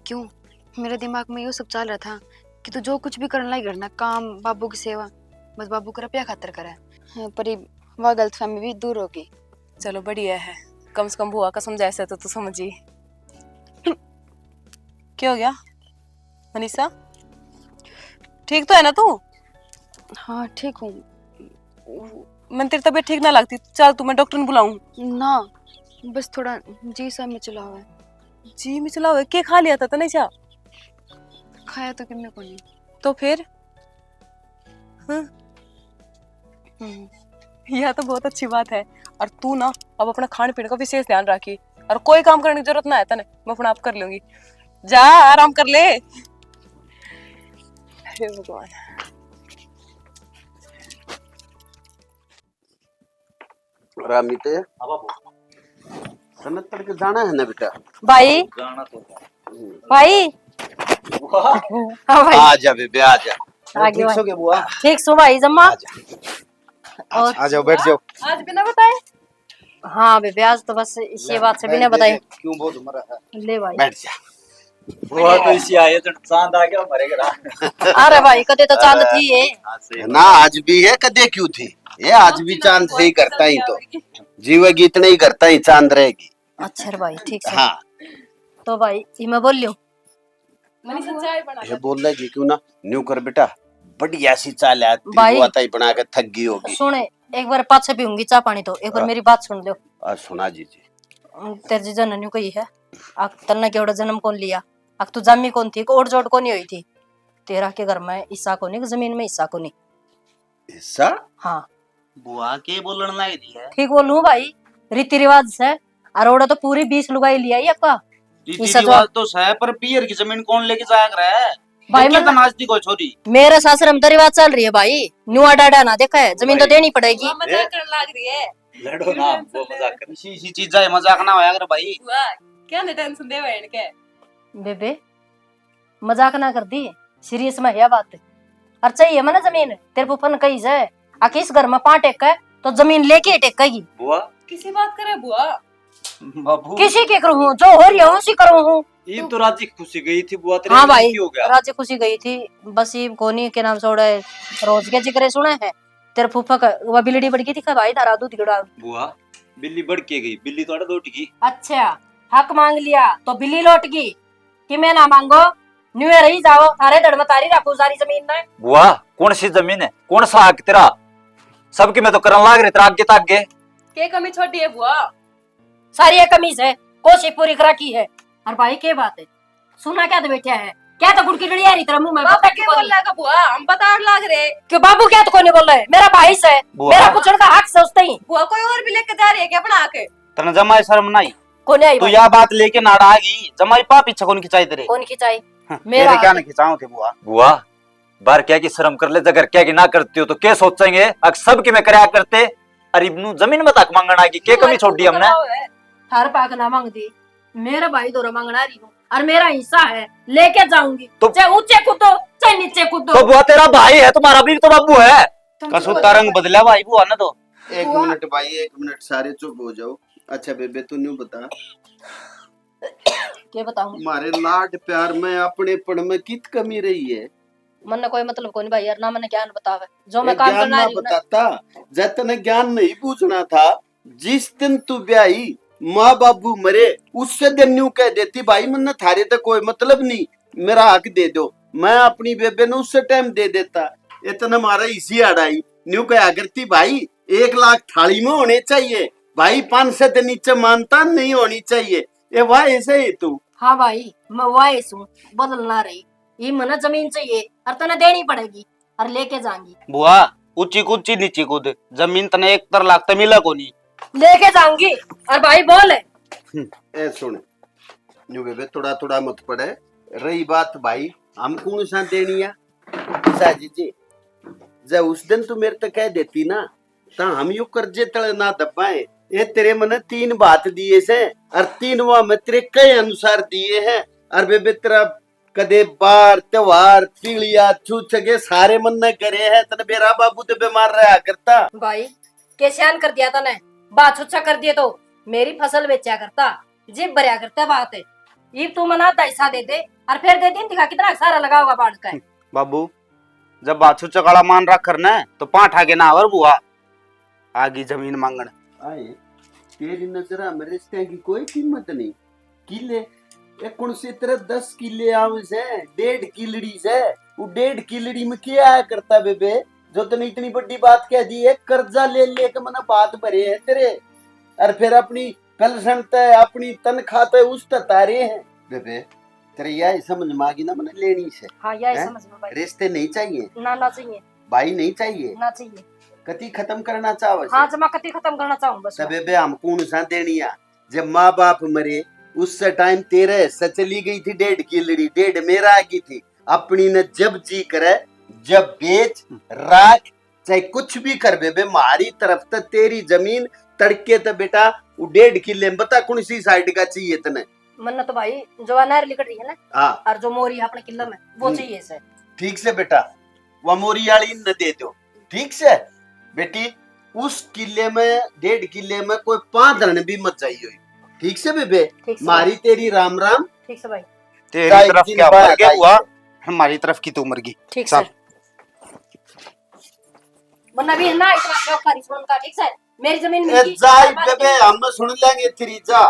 क्यों मेरे दिमाग में ये सब चल रहा था कि तू जो कुछ भी करना ही करना, काम बाबू की सेवा, बस बाबू का रुपया खातर करे। हाँ, पर वह गलतफहमी भी दूर होगी। चलो बढ़िया है, कम से कम बुआ का समझा ऐसे तो तू समझी। क्या हो गया मनीषा, ठीक तो है ना तू? हाँ ठीक हूँ। मैं तेरी तबीयत ठीक ना लगती, चल तू मैं डॉक्टर ने बुलाऊं। ना बस थोड़ा जी सा में चला हुआ है। जी में चला हुआ क्या खा लिया था नहीं चा? खाया तो किन्ने को नहीं। तो फिर हम्म, यह तो बहुत अच्छी बात है। और तू ना अब अपना खाने पीने का विशेष ध्यान रखी, और कोई काम करने की जरूरत ना है तने, मैं अपना आप कर लूंगी। जा आराम कर ले। हे भगवान। रामिते सनत तड़के जाना है ना बेटा? भाई जाना तो भाई हाँ भाई आ जा बेबे आ जा। आगे ठीक भाई। सो के बुआ? ठीक सो भाई जम्मा। और आ जाओ बैठ जाओ। आज बिना बताए? हाँ बेबे आज तो बस इसी बात से भी ना बताई। क्यों बहुत उम्र है? ले भाई। बैठ जा। वो तो इसी आए तो चांद आ गया हमारे घर। अरे भाई कदे तो चांद थी ये। ना आज भी है, कदे क्यों थी? ये आज भी चांद से ही करता ही, तो जीवेगी इतने ही करता ही, चांद रहेगी। अच्छा रे भाई ठीक है। हाँ तो भाई ये मैं बोल लियो। मनीषा चाय बना ये बोल रही क्यों ना, न्यू कर बेटा, बढ़िया सी चाल आती भाई। वो आता ही बना के थक गई होगी। सुने एक बार पाछे पीऊंगी चाय पानी, तो एक बार मेरी बात सुन लो। सुना जी जी। तेरे जीजा ने न्यू कही है, आक तन्ना केवड़ा जन्म कौन लिया, आक तू जामी कौन थी, ओट जोट कौन हुई थी, तेरा के घर में हिस्सा को नहीं, जमीन में हिस्सा को नहीं। हिस्सा? हाँ बुआ के बोलने लग रही है। ठीक बोलूं भाई, रीति रिवाज से अरोड़ा तो पूरी 20 लुगाई लिया ही आपका। रीति हिस्सा रिवाज तो है, पर पियर की जमीन कौन लेके जाया कर रहा है? भाई देखिए मैं तो नाचती कोई छोरी। मेरे सासरे में तो रिवाज चल रही है भाई, नुआ डाडा ना देखा है, जमीन तो देनी पड़ेगी। मजाक करने लग रही है। लड़ो ना, वो मजाक कर। इसी चीज जाए, मजाक ना होया कर भाई। क्या नहीं टेंशन दे बहन के। बेबे मजाक ना कर दी, सीरियस में है बात। और चाहिए मना जमीन, तेरे पुप्पा ने कही जाए आखिर इस घर में 5 टेक तो जमीन लेके टेकेगी। बुआ किसी बात करे बुआ? बाबू किसी के करूँ, जो हो रही है उसी करूँ हूँ। ये तो राजी खुशी गई थी बुआ तेरे। हाँ भाई हो गया? राजी खुशी गई थी, बस ये कोनी के नाम छोड़े रोज के जिक्र सुने हैं। तेरे फूफा का वो बिल्ली बढ़ गई थी भाई, धारा दूध गिड़ा। बुआ बिल्ली बढ़ के गई, बिल्ली तो लौट गई। अच्छा हक मांग लिया तो बिल्ली लौट गई, कि मैं ना मांगो न्यू ईयर ही जाओ, थारे धड़ में तारी रखो सारी जमीन में। बुआ कौन सी जमीन है, कौन सा हक तेरा? सबकी मैं तो करन लाग रही तेरा आगे तागे। के कमी छोटी है बुआ? सारी ये कमीज है, कोशिश पूरी करा की है। और भाई के बात है, सुना क्या तो बैठा है, क्या तो गुड़की डड़ी आ रही तेरा मुंह में। बाबा के बोल रहा बुआ? हम बता लाग रहे। क्यों बाबू क्या तो कोनी बोल रहे, मेरा भाई से बुआ। मेरा पूछने का हक सोचते ही बुआ कोई और भी लेके जा रही है क्या बना के? तने जमाई शर्म नहीं? कोने आई तू भाई? यह बात लेके नाड़ा आ गई, जमाई पा पीछे कौन खिंचाई तेरे? कौन खिंचाई? मेरे क्या नहीं खिंचाओ थे बुआ। बुआ बार क्या की शर्म कर ले, जगर क्या की ना करती हो तो क्या सोचेंगे? अगर सब की मैं कराया करते, अरे इब्नू जमीन में तक मांगना की के कमी छोड़ी हमने? हर पाक ना मांग दी, मेरा भाई दोरा मांगना रही हूँ और मेरा हिस्सा है, लेके जाऊंगी। तो चाहे ऊंचे कूदो चाहे नीचे कूदो। तो बुआ तेरा भाई है, तुम्हारा भी तो बाबू है। कसुता रंग बदला भाई बुआ ना। तो एक मिनट भाई, एक मिनट, सारे चुप हो जाओ। अच्छा बेबे तू न्यू बता, क्या बताऊं? हमारे लाड प्यार में अपनेपन में कित कमी रही है? मन कोई मतलब कोनी भाई यार, ना मैंने ज्ञान बतावे जो मैं एक काम ज्ञान करना ना रही हूँ ना। बताता, जतने ज्ञान नहीं पूछना था, जिस दिन तू ब्याही माँ बाबू मरे उससे दिन न्यू कह देती भाई मन थारे तो कोई मतलब नहीं, मेरा हक दे दो। मैं अपनी बेबे ने उससे टाइम दे देता, इतना मारा इसी अड़ाई न्यू कहा करती भाई 1 लाख थाली में होने चाहिए भाई, 500 से नीचे मानता नहीं होनी चाहिए। ये वाह ऐसे ही तू। हाँ भाई मैं वाइस हूँ, बदल ना रही। ये मना जमीन चाहिए और तने देनी पड़ेगी। और लेके जाऊंगी। बुआ ऊंची कूची नीची कूद, जमीन तने 1 लाख तो मिला को नहीं। लेके जाऊंगी। और भाई बोल ए सुन न्यू बेबे थोड़ा थोड़ा मत पड़े। रही बात भाई हम कौन सा देनी है साजी जी, जब उस दिन तू मेरे तक कह देती ना ता हम यू कर्जे तले ना दबाए। ये तेरे मन 3 बात दिए से और 3 में तेरे कई अनुसार दिए हैं। और बेबे तेरा कदे बार त्योहार पीलिया छूछगे सारे मन ने करे है तने बेरा बाबू तो बीमार रहा करता। भाई कैसे कर दिया तने, बात छुच्छा कर दिए तो मेरी फसल बेचा करता, जीप भरया करता बात है। ये तू मना पैसा दे दे और फिर दे दिन दिखा कितना सारा लगा होगा बाढ़ का। बाबू जब बाछू चकड़ा मान रख करना है तो 5 आगे ना और बुआ आगी जमीन मांगण। आए तेरी नजर में रिश्ते की कोई कीमत नहीं। किले एक कौन से तरह 10 किले आवे से 1.5 किलड़ी से वो 1.5 किलड़ी में क्या आया करता बेबे, जो तने इतनी बड़ी बात कह दी है। कर्जा ले ले के मना बात भरे है तेरे और फिर अपनी पेंशन तय अपनी तनख्वाह तय उस तारे हैं बेबे। तेरे यह समझ में आ गई ना मैंने लेनी से। हाँ यही हैं? समझ में भाई। रिश्ते नहीं चाहिए ना चाहिए, भाई नहीं चाहिए, ना चाहिए। कति खत्म करना चाहो हाँ जमा कति खत्म करना चाहूँ बस। तबे बे हम कौन सा देनिया। जब माँ बाप मरे उस टाइम तेरे से चली गई थी 1.5 किलड़ी, 1.5 मेरा आ गई थी। अपनी ने जब जी करे जब बेच राख चाहे कुछ भी कर बे मारी तरफ तक तेरी जमीन तड़के तो बेटा वो 1.5 किले में बता कौन सी साइड का चाहिए तने। मन तो भाई जो अनार लिकड़ रही है ना हाँ और जो मोरी है अपने किले में वो चाहिए से। ठीक से बेटा वो मोरी वाली न दे दो ठीक से बेटी। उस किले में 1.5 किले में कोई 5 धन भी मत चाहिए ठीक से बेबे। ठीक से मारी तेरी राम राम। ठीक से भाई। तेरी जाए तरफ दिन क्या बाद मर गया आई हुआ, हमारी तरफ की तो मर गई। ठीक सब। से वरना भी है ना इतना शौक का रिश्वत का। ठीक से मेरी जमीन ए मिलगी जाए बेबे हम सुन लेंगे तेरी जा।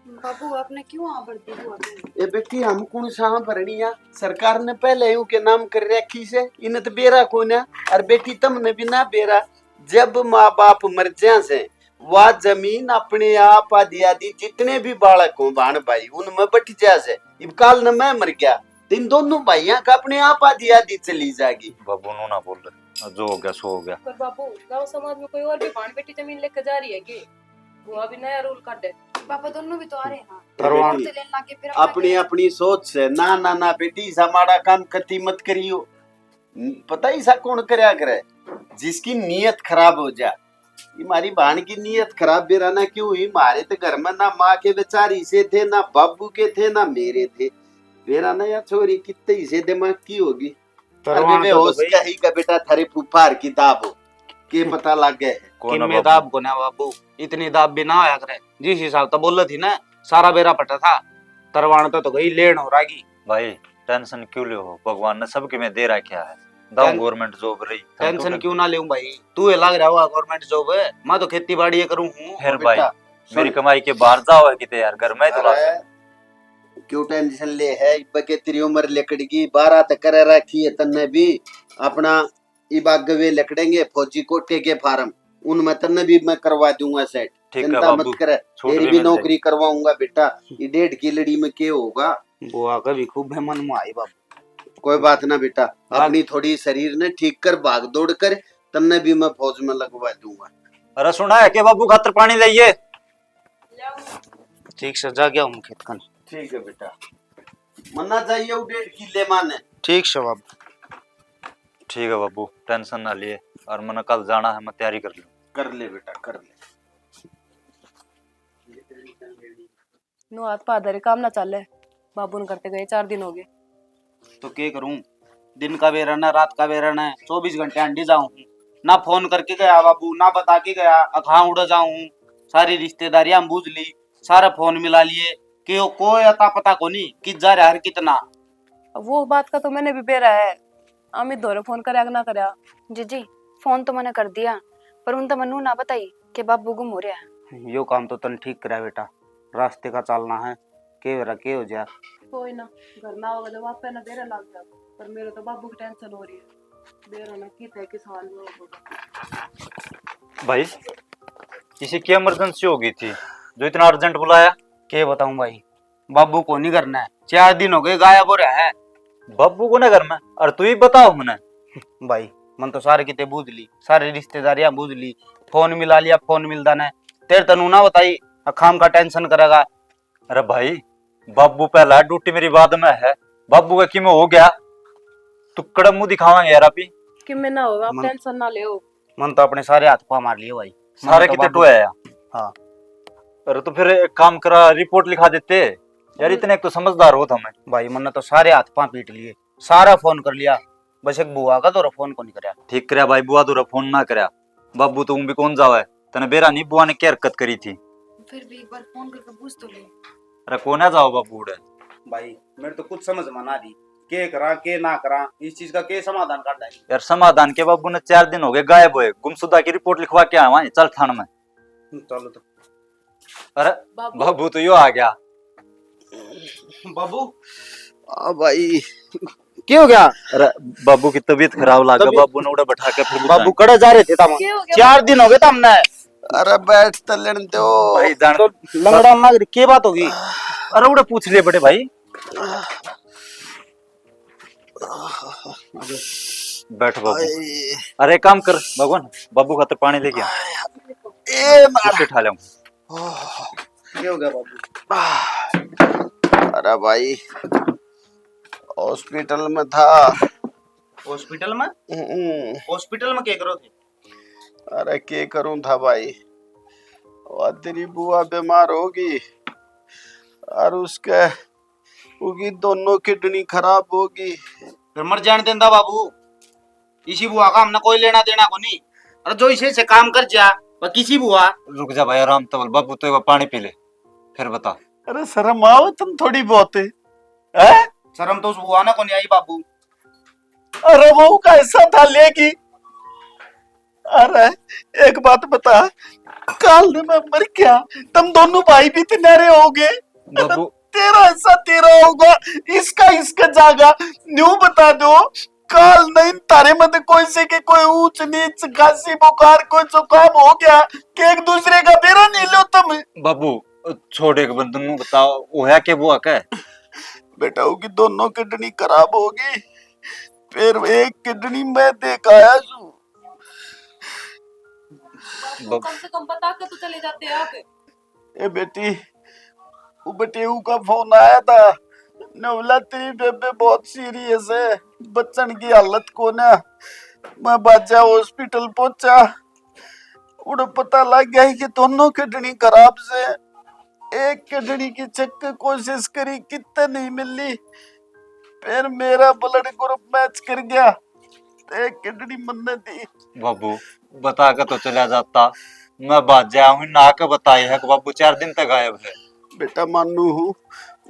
बाबू आपने क्यों आ बढ़ती हुआ? ए बेटी हम कौन सा भरनिया, सरकार ने पहले यू के नाम कर रखी से इन तो बेरा को ना। और बेटी तुमने भी ना बेरा जब माँ बाप मर जा से वह जमीन अपने आप आदि आदि जितने भी बालक हो भाण भाई उनमें बट जा से। इब काल न मैं मर गया तो इन दोनों भाइयों का अपने आप आदि आदि चली जाएगी। बाबू नो ना बोल रहे, जो हो गया सो हो गया। पर बाबू गांव समाज में कोई और भी भाण बेटी जमीन लेकर जा रही है कि बुआ भी नया रूल काट दे। पापा दोनों भी तो आ रहे हैं ना, करवान। औरतें लेने लागे फिर अपनी अपनी सोच से ना ना ना बेटी हमारा काम कति मत करियो। पता ही सा कौन करया करे जिसकी नीयत खराब हो जा। हमारी बहन की नीयत खराब बेराना क्यों हुई। हमारे तो घर में ना माँ के बेचारी से थे ना बाबू के थे ना मेरे थे। बेराना या छोरी कितने हिस्से दिमाग की होगी। करवान अरे तो होश भाई का ही का बेटा थारे फुफार की दाब हो के पता लग गए। कौन किन है में बाबू? दाब को ना बाबू इतनी दाब भी ना आया करे। जिस हिसाब तो बोल थी ना सारा बेरा पटा था तरवान तो गई लेन हो रागी। भाई टेंशन क्यों ले हो, भगवान ने सबके में दे रखा है। दाऊ टें- गवर्नमेंट जॉब रही टेंशन क्यों ना ले भाई, तू ये लग रहा हुआ गवर्नमेंट जॉब है, मैं तो खेती बाड़ी करूँ हूँ। फिर भाई बेटा, मेरी कमाई के बाहर जाओ है किते यार, घर में ही तो लाग अरे, क्यों टेंशन ले है। इब्बा के तेरी उम्र लकड़गी 12 तक कर रखी है तन्ने भी अपना इबागवे लकड़ेंगे फौजी कोटे के फार्म उनमें तन्ने भी मैं करवा दूंगा सेट। ठीक है चिंता बाबू, मत करे छूट तेरी भी भी मिल नौकरी करवाऊंगा बेटा। ये 1.5 की लड़ी में क्या होगा। बुआ का भी खूब है मन में आई बाबू। कोई बात ना बेटा अपनी थोड़ी शरीर ने ठीक कर भाग दौड़ कर तन्ने भी मैं फौज में लगवा दूंगा। अरे सुना है के बाबू खातर पानी लाइए। ठीक से जा गया हूँ खेत कन। ठीक है बेटा मन्ना चाहिए 1.5 किले माने। ठीक से बाबू। ठीक है बाबू टेंशन ना लिए, और मैंने कल जाना है, मैं तैयारी कर लूँ। कर ले बेटा कर ले। नो हाथ पादर काम ना चले, बाबू ने करते गए 4 दिन हो गए। तो क्या करूं, दिन का बेरा ना रात का बेरा ना 24 घंटे अंडी जाऊं ना। फोन करके गया बाबू ना बता के गया, अखा उड़ जाऊं। सारी रिश्तेदारियां बूझ ली, सारा फोन मिला लिए कि वो कोई अता पता को नहीं कि जा रहा है कितना। अब वो बात का तो मैंने भी बेरा है, अमित दोरे फोन करे ना करे। जी फोन तो मैंने कर दिया पर उन तो मनु ना बताई कि बाबू गुम हो रहा है। यो काम तो तन ठीक करा बेटा, रास्ते का चालना है के बेरा के हो जा। कोई ना घर ना होगा जब आप पे ना बेरा लग जाओ, पर मेरे तो बाबू की टेंशन हो रही है। बेरा ना किस हाल में होगा। भाई किसी की इमरजेंसी हो गई थी जो इतना अर्जेंट बुलाया। के बताऊं भाई, बाबू को नहीं करना है, 4 दिन हो गए गायब हो रहा है। बाबू को ना घर में, और तू ही बताओ मने। भाई मन तो सारे किते बूझ ली, सारी रिश्तेदारियां बूझ ली, फोन मिला लिया, फोन मिलता नहीं। तेरे तनु ना बताई, खाम का टेंशन करेगा। अरे भाई बाबू पहला ड्यूटी मेरी बाद में है, बाबू का कि में हो गया तू कड़म मुंह दिखावांगे यार अभी। कि मैं ना होगा, आप मन- टेंशन ना ले। मन तो अपने सारे हाथ पा मार लिए भाई। मन सारे तो कितने बाबू- टोया यार। हाँ अरे तो फिर एक काम करा, रिपोर्ट लिखा देते यार, इतने एक तो समझदार हो हमें। भाई मन तो सारे हाथ पा पीट लिए, सारा फोन कर लिया, बस एक बुआ का तो फोन को नहीं कराया। ठीक करया भाई, बुआ दूरा फोन ना करया। बाबू तो भी कौन जावे, तने बेरा नहीं बुआ ने क्या हरकत करी थी। फिर भी एक बार फोन करके पूछ तो ले। अरे कौन है जाओ बाबू उड़े। भाई मेरे तो कुछ समझ में ना दी, के करा के ना करा, इस चीज का के समाधान करता है। यार समाधान के बाबू ने 4 दिन हो गए गायब हुए, गुमशुदा की रिपोर्ट लिखवा के आया वहां चल थाने में। चलो तो अरे बाबू तो यो आ गया। बाबू भाई क्या हो गया? अरे बाबू की तबीयत खराब लगा, तबीयत- बाबू ने उड़ा बैठा के फिर बाबू कड़े जा रहे थे तम, क्या हो गया 4 दिन हो गए हमने। अरे बैठ तलन दो भाई जान तो लंगड़ा लग के बात होगी। अरे उड़ा पूछ लिए बड़े भाई। बैठ बाबू। अरे एक काम कर भगवान, बाबू खातर पानी लेके आ, ए मार कुछ उठा ले। क्या हो गया बाबू? अरे भाई हॉस्पिटल में था। हॉस्पिटल में? हॉस्पिटल में क्या करो थे? अरे क्या करूं था भाई, और तेरी बुआ बीमार होगी और उसके उनकी दोनों किडनी खराब होगी। फिर मर जाने देंदा बाबू, इसी बुआ का हमने कोई लेना देना को नहीं। अरे जो इसे से काम कर जा, वह किसी बुआ। रुक जा भाई, आराम तवल। बाबू तो एक बार पानी पी ले फिर बता। अरे शर्म आओ तुम थोड़ी बहुत है? शर्म तो उस बुआ ने को नहीं आई बाबू। अरे वो कैसा था लेगी। अरे एक बात बता, काल में मर गया, तुम दोनों भाई भी तिनारे हो गए। बाबू तेरा ऐसा तेरा होगा, इसका इसका जागा। न्यू बता दो, काल नहीं तारे मत कोई से के कोई ऊंच नीच खांसी बुखार कोई जुकाम हो गया कि एक दूसरे का बेरा नहीं लो तुम। बाबू छोड़े के बंदन नु बताओ, वो है के बुआ का? बेटा की दोनों किडनी खराब होगी, फिर एक किडनी मैं देख आया हूँ। कम से कम बता के तो चले जाते आप। ए बेटी, वो बेटेऊ का फोन आया था, नवला तेरी बेबे बहुत सीरियस है, बच्चन की हालत को ना। मैं बाजा हॉस्पिटल पहुंचा, उड़ पता लग गया कि दोनों किडनी खराब से। एक किडनी की चेक की कोशिश करी, कितने नहीं मिली, फिर मेरा ब्लड ग्रुप मैच कर गया, एक किडनी मन्ने दी। बाबू बता के तो चला जाता, मैं बात जाया हूँ ना के बताई है कि बाबू 4 दिन तक गायब है। बेटा मानू हूँ,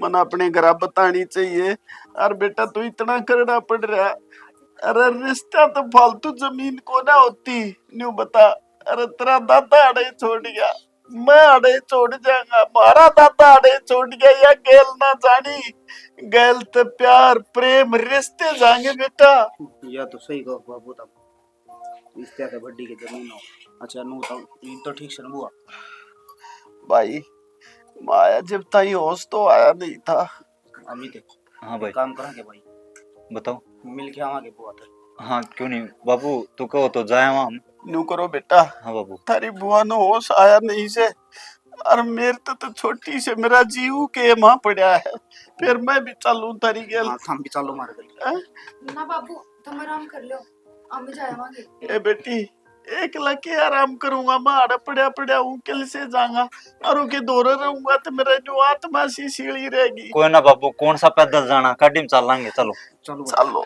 मन अपने घर बतानी चाहिए। और बेटा तू इतना करना पड़ रहा। अरे रिश्ता तो फालतू जमीन को ना होती, न्यू बता। अरे तेरा दादा अड़े छोड़ गया, मैं अड़े छोड़ जाऊंगा, मारा दादा अड़े छोड़ गया, या गेल ना जानी। गेल तो प्यार प्रेम रिश्ते जाएंगे बेटा। या तो सही कहो बाबू, तब रिश्ते के बड्डी के जमीन हो। अच्छा नु तो ठीक से बुआ। भाई माया जब ताई होश तो आया नहीं था। अमित हाँ भाई काम करेंगे भाई, बताओ। मिल के आवांगे बुआ तो। हाँ क्यों नहीं बाबू, तू कहो तो जाए वहाँ हम। न्यू करो बेटा, हाँ बाबू। थारी बुआ नो होश आया नहीं से, और मेरे तो छोटी से मेरा जीव के मां पड़ा है, फिर मैं भी चलूं तारी गेल। हाँ हम भी चलो मार गए। ना बाबू तुम आराम कर लो, हम भी जाएंगे। ए बेटी, एक लके आराम करूंगा, मैं आड़ा पड़ा पड़ा हूँ, किल से जाऊंगा और उनके दौरे रहूंगा तो मेरा जो आत्मा सी सीढ़ी रहेगी। कोई ना बाबू, कौन सा पैदल जाना, गाड़ी में चल लेंगे, चलो। चलो चलो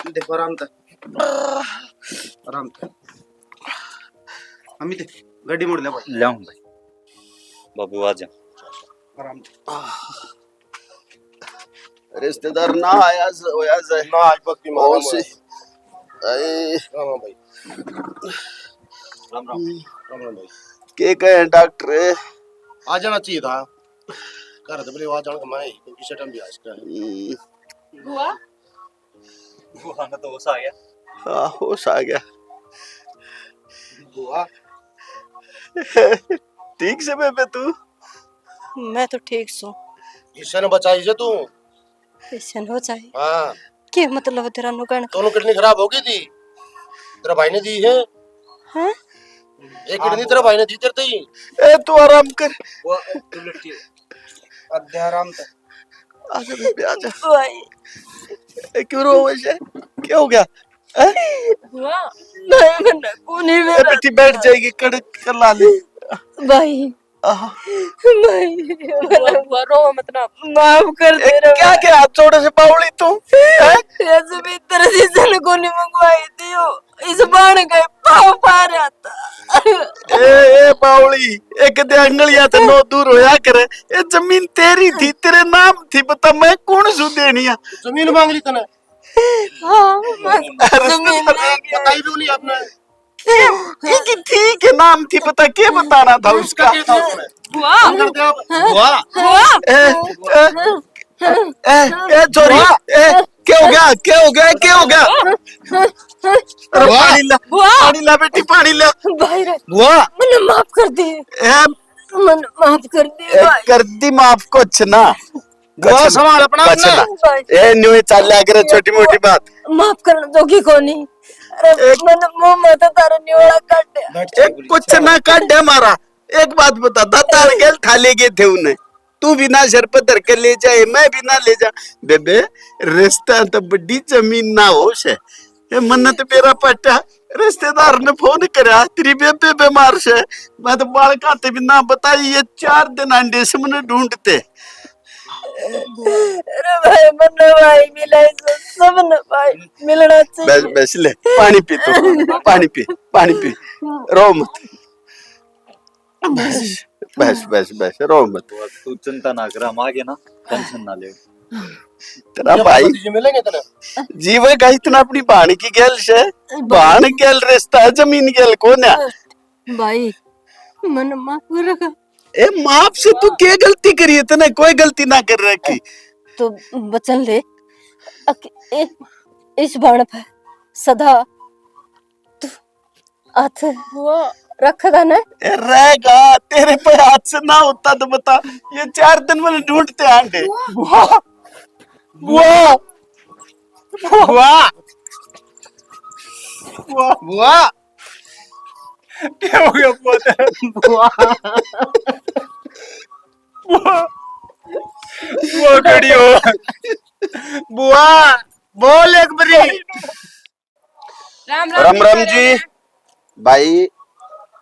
देखो आराम से, आराम से। अमित गाड़ी मोड़ ले भाई, ले आऊं भाई। बाबू आ जा। आराम से। रिश्तेदार ना आया होया जाए ना आज पक्की मारा और से आई राम भाई, राम राम राम राम भाई। के कहे डॉक्टर आ जाना चाहिए था, कर दे बोले आ जाना मैं किसी टाइम भी आ सकता है। बुआ बुआ ने तो होश आ गया। हाँ होश आ गया। बुआ ठीक से बेबे तू? मैं तो ठीक सू। किसने बचाई से तू? ऐसा हो जाए हाँ क्या मतलब है तेरा नुकसान दोनों किडनी खराब हो गई थी, तेरा भाई ने दी है। हाँ एक किडनी तेरा भाई ने दी तेरे ही। ए तू आराम कर। वो तू लड़की अध्या आराम तक आजा बेबे आजा। भाई ए, क्यों रो वैसे? क्या हो गया? हुआ नहीं मैंने कोनी ए मेरा बेटी बैठ जाएगी, कड़क कर ला ले। भाई आहा। भाई बुआ रो मत ना माफ कर ए, दे रे क्या क्या हाथ जोड़े से बावली तू? ऐसे भी तेरे सीजन को नहीं मंगवाई थी वो इस बाण के पाव पा रहा था ए बावली, एक दे अंगलियां ते नो दूर होया करे। ए जमीन तेरी थी, तेरे नाम थी, बता मैं कौन सु देनिया? जमीन मांग ली तने। हाँ जमीन बताई भी नहीं आपने। ठीक है, ठीक है, नाम थी, पता क्या बताना था उसका? क्या था उसमें? बुआ हम करते आप बुआ बुआ ए चोरी, ए क्या हो गया? क्या हो गया? क्या हो गया? अरे पानी ला, पानी ला बेटी, पानी ला। भाई रे बुआ मैंने माफ कर दी ए, मैंने माफ कर दी ए भाई कर दी माफ कुछ ना। बुआ संभाल अपना अपना। भाई ए न्यू चल लिया करे छोटी मोटी बात। माफ करना जोगी कोनी अरे मैंने मुंह में तो तारा निवाड़ा काट दिया ए कुछ ना काट हमारा। एक बात बता, दादा गेल थाले गए थे उन्हें, तू भी ना सर पर धर के ले जाए, मैं भी ना ले जा। बेबे रिश्ता तो बड़ी जमीन ना हो से। ये मन्नत मेरा पट्टा रिश्तेदार ने फोन करा, तेरी बेबे बीमार से। मैं तो बाल काते भी ना बताई, ये 4 दिन अंडे से मैंने ढूंढते। अरे भाई मन्ने भाई मिला सब न भाई मिलना बस चाहिए बस ले पानी पी, तू पानी पी, पानी पी, रो मत। बस बस बस बस रो मत। तू चिंता ना कर, हम आगे ना, टेंशन ना ले। तेरा भाई भतीजे मिलेंगे तने। जीवे का इतना अपनी बाण की गैल से, बाण गैल रिश्ता है, जमीन गैल कौन है? भाई मन माफ कर रखा ए माफ से तू क्या गलती करी है? तने कोई गलती ना कर रखी। तो बचन ले इस बाण पे सदा तू हाथ वो रखेगा ना ए रहेगा, तेरे पे हाथ से ना होता तो बता, ये 4 दिन मैंने ढूंढते आंडे। बुआ बुआ बुआ बुआ बुआ क्या हो गया बुआ तेरा? बुआ बुआ खड़ी हो। बुआ बोल एक बारी। राम राम जी भाई,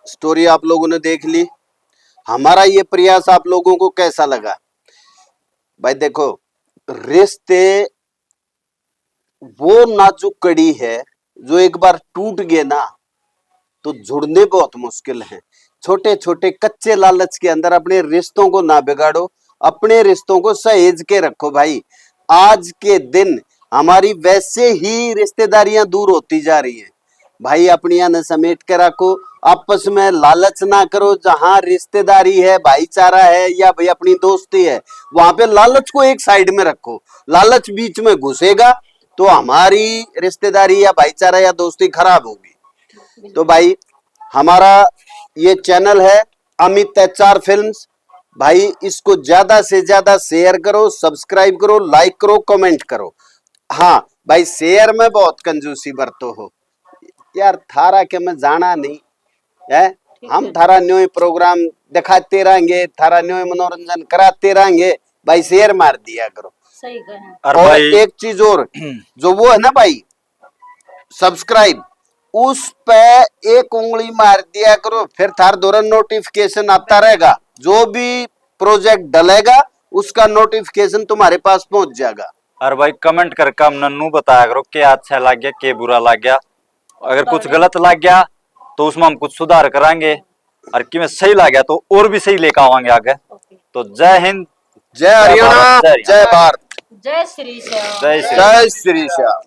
स्टोरी आप लोगों ने देख ली। हमारा ये प्रयास आप लोगों को कैसा लगा? भाई देखो, रिश्ते वो नाजुक कड़ी है जो एक बार टूट गए ना तो जुड़ने बहुत मुश्किल है। छोटे छोटे कच्चे लालच के अंदर अपने रिश्तों को ना बिगाड़ो, अपने रिश्तों को सहेज के रखो भाई। आज के दिन हमारी वैसे ही रिश्तेदारियां दूर होती जा रही हैं भाई। अपनियां न समेट के रखो, आपस में लालच ना करो। जहां रिश्तेदारी है, भाईचारा है या भाई अपनी दोस्ती है, वहां पे लालच को एक साइड में रखो। लालच बीच में घुसेगा तो हमारी रिश्तेदारी या भाईचारा या दोस्ती खराब होगी। तो भाई हमारा ये चैनल है अमित एचआर फिल्म्स। भाई इसको ज्यादा से ज्यादा शेयर करो, सब्सक्राइब करो, लाइक करो, कमेंट करो। हाँ भाई, शेयर में बहुत कंजूसी बरतो हो यार। थारा के मैं जाना नहीं है, हम थारा न्यू प्रोग्राम दिखाते रहेंगे, थारा न्यू मनोरंजन कराते रहेंगे। भाई शेयर मार दिया करो। सही कहा और और भाई एक चीज और, जो वो है ना भाई सब्सक्राइब, उस पे एक उंगली मार दिया करो, फिर थार दौरान नोटिफिकेशन आता रहेगा। जो भी प्रोजेक्ट डलेगा उसका नोटिफिकेशन तुम्हारे पास पहुंच जाएगा। और भाई कमेंट करके हम नन्नू बताया करो क्या अच्छा लग गया, क्या बुरा लग गया। अगर कुछ गलत लग गया तो उसमें हम कुछ सुधार कराएंगे, और कि में सही लग गया तो और भी सही लेकर आवांगे आगे। तो जय हिंद, जय हरियाणा, भारत, जय भारत, जय श्री श्याम जय श्री जय श्री श्याम।